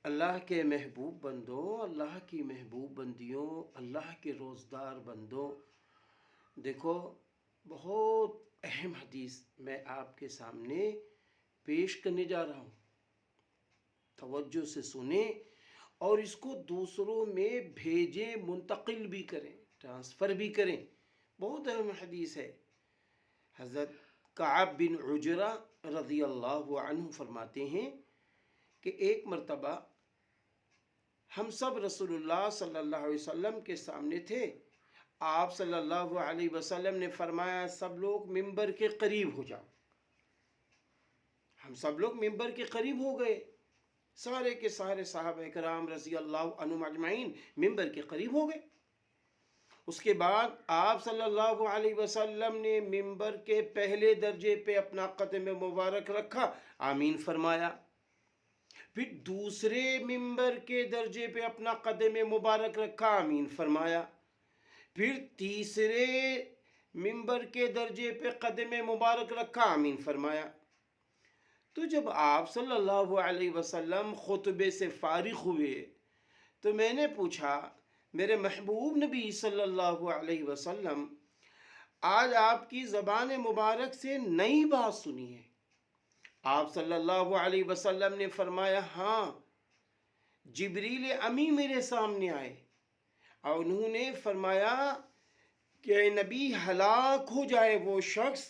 اللہ کے محبوب بندوں، اللہ کی محبوب بندیوں، اللہ کے روزدار بندوں، دیکھو بہت اہم حدیث میں آپ کے سامنے پیش کرنے جا رہا ہوں۔ توجہ سے سنیں اور اس کو دوسروں میں بھیجیں، منتقل بھی کریں، ٹرانسفر بھی کریں۔ بہت اہم حدیث ہے۔ حضرت کعب بن عجرہ رضی اللہ عنہ فرماتے ہیں کہ ایک مرتبہ ہم سب رسول اللہ صلی اللہ علیہ وسلم کے سامنے تھے۔ آپ صلی اللہ علیہ وسلم نے فرمایا سب لوگ ممبر کے قریب ہو جاؤ۔ ہم سب لوگ ممبر کے قریب ہو گئے، سارے کے سارے صحابہ کرام رضی اللہ عنہم اجمعین ممبر کے قریب ہو گئے۔ اس کے بعد آپ صلی اللہ علیہ وسلم نے ممبر کے پہلے درجے پہ اپنا قدم مبارک رکھا، آمین فرمایا۔ پھر دوسرے ممبر کے درجے پہ اپنا قدم مبارک رکھا، آمین فرمایا۔ پھر تیسرے ممبر کے درجے پہ قدم مبارک رکھا، آمین فرمایا۔ تو جب آپ صلی اللہ علیہ وسلم خطبے سے فارغ ہوئے تو میں نے پوچھا، میرے محبوب نبی صلی اللہ علیہ وسلم، آج آپ کی زبان مبارک سے نئی بات سنی ہے۔ آپ صلی اللہ علیہ وسلم نے فرمایا، ہاں، جبریل امی میرے سامنے آئے اور انہوں نے فرمایا کہ اے نبی، ہلاک ہو جائے وہ شخص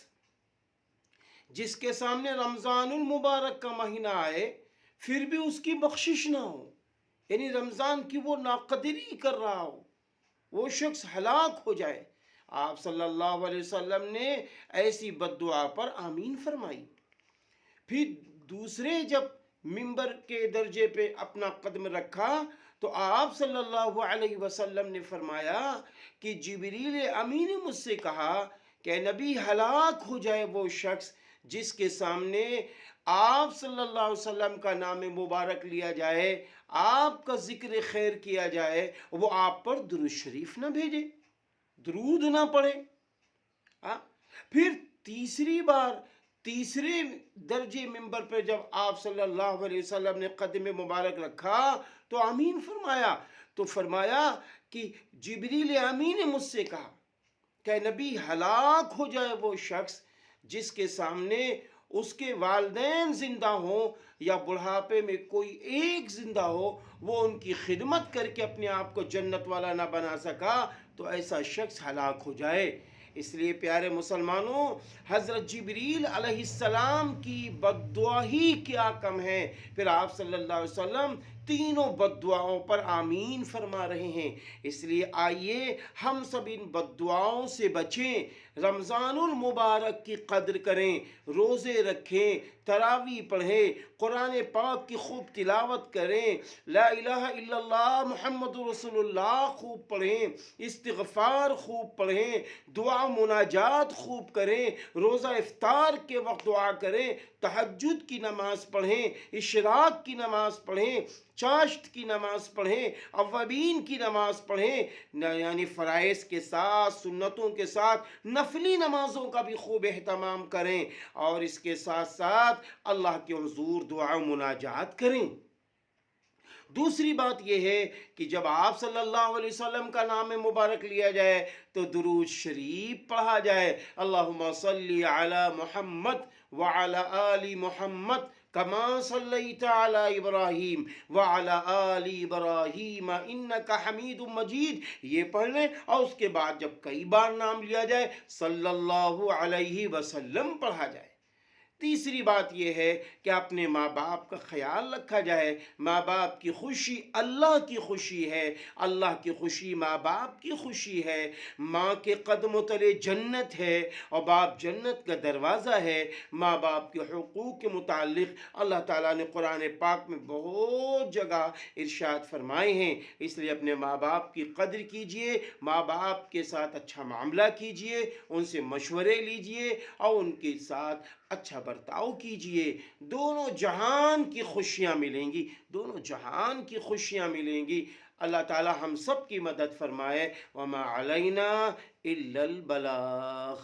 جس کے سامنے رمضان المبارک کا مہینہ آئے پھر بھی اس کی بخشش نہ ہو، یعنی رمضان کی وہ ناقدری کر رہا ہو، وہ شخص ہلاک ہو جائے۔ آپ صلی اللہ علیہ وسلم نے ایسی بد دعا پر آمین فرمائی۔ پھر دوسرے جب ممبر کے درجے پہ اپنا قدم رکھا تو آپ صلی اللہ علیہ وسلم نے فرمایا کہ جبریل امی نے مجھ سے کہا کہ نبی، ہلاک ہو جائے وہ شخص جس کے سامنے آپ صلی اللہ علیہ وسلم کا نام مبارک لیا جائے، آپ کا ذکر خیر کیا جائے، وہ آپ پر درود شریف نہ بھیجے، درود نہ پڑھے۔ پھر تیسری بار تیسرے درجے ممبر پہ جب آپ صلی اللہ علیہ وسلم نے قدم مبارک رکھا تو آمین فرمایا، تو فرمایا کہ جبریل امی نے مجھ سے کہا کہ نبی، ہلاک ہو جائے وہ شخص جس کے سامنے اس کے والدین زندہ ہوں یا بڑھاپے میں کوئی ایک زندہ ہو، وہ ان کی خدمت کر کے اپنے آپ کو جنت والا نہ بنا سکا، تو ایسا شخص ہلاک ہو جائے۔ اس لیے پیارے مسلمانوں، حضرت جبریل علیہ السلام کی بد دعا ہی کیا کم ہے، پھر آپ صلی اللہ علیہ وسلم تینوں بد دعاؤں پر آمین فرما رہے ہیں۔ اس لیے آئیے ہم سب ان بد دعاؤں سے بچیں، رمضان المبارک کی قدر کریں، روزے رکھیں، تراویح پڑھیں، قرآن پاک کی خوب تلاوت کریں، لا الہ الا اللہ محمد رسول اللہ خوب پڑھیں، استغفار خوب پڑھیں، دعا مناجات خوب کریں، روزہ افطار کے وقت دعا کریں، تہجد کی نماز پڑھیں، اشراق کی نماز پڑھیں، چاشت کی نماز پڑھیں، اوابین کی نماز پڑھیں، یعنی فرائض کے ساتھ سنتوں کے ساتھ نفلی نمازوں کا بھی خوب اہتمام کریں، اور اس کے ساتھ ساتھ اللہ کے حضور دعا مناجات کریں۔ دوسری بات یہ ہے کہ جب آپ صلی اللہ علیہ وسلم کا نام مبارک لیا جائے تو درود شریف پڑھا جائے، اللہم صلی علی محمد وعلی آل محمد کما صلیت علی ابراہیم وعلی آل ابراہیم انک حمید مجید، یہ پڑھ لیں، اور اس کے بعد جب کئی بار نام لیا جائے صلی اللہ علیہ وسلم پڑھا جائے۔ تیسری بات یہ ہے کہ اپنے ماں باپ کا خیال رکھا جائے۔ ماں باپ کی خوشی اللہ کی خوشی ہے، اللہ کی خوشی ماں باپ کی خوشی ہے۔ ماں کے قدموں تلے جنت ہے اور باپ جنت کا دروازہ ہے۔ ماں باپ کے حقوق کے متعلق اللہ تعالیٰ نے قرآن پاک میں بہت جگہ ارشاد فرمائے ہیں، اس لیے اپنے ماں باپ کی قدر کیجئے، ماں باپ کے ساتھ اچھا معاملہ کیجئے، ان سے مشورے لیجئے اور ان کے ساتھ اچھا برتاؤ کیجئے۔ دونوں جہان کی خوشیاں ملیں گی، دونوں جہان کی خوشیاں ملیں گی۔ اللہ تعالی ہم سب کی مدد فرمائے۔ وما علینا الا البلاغ۔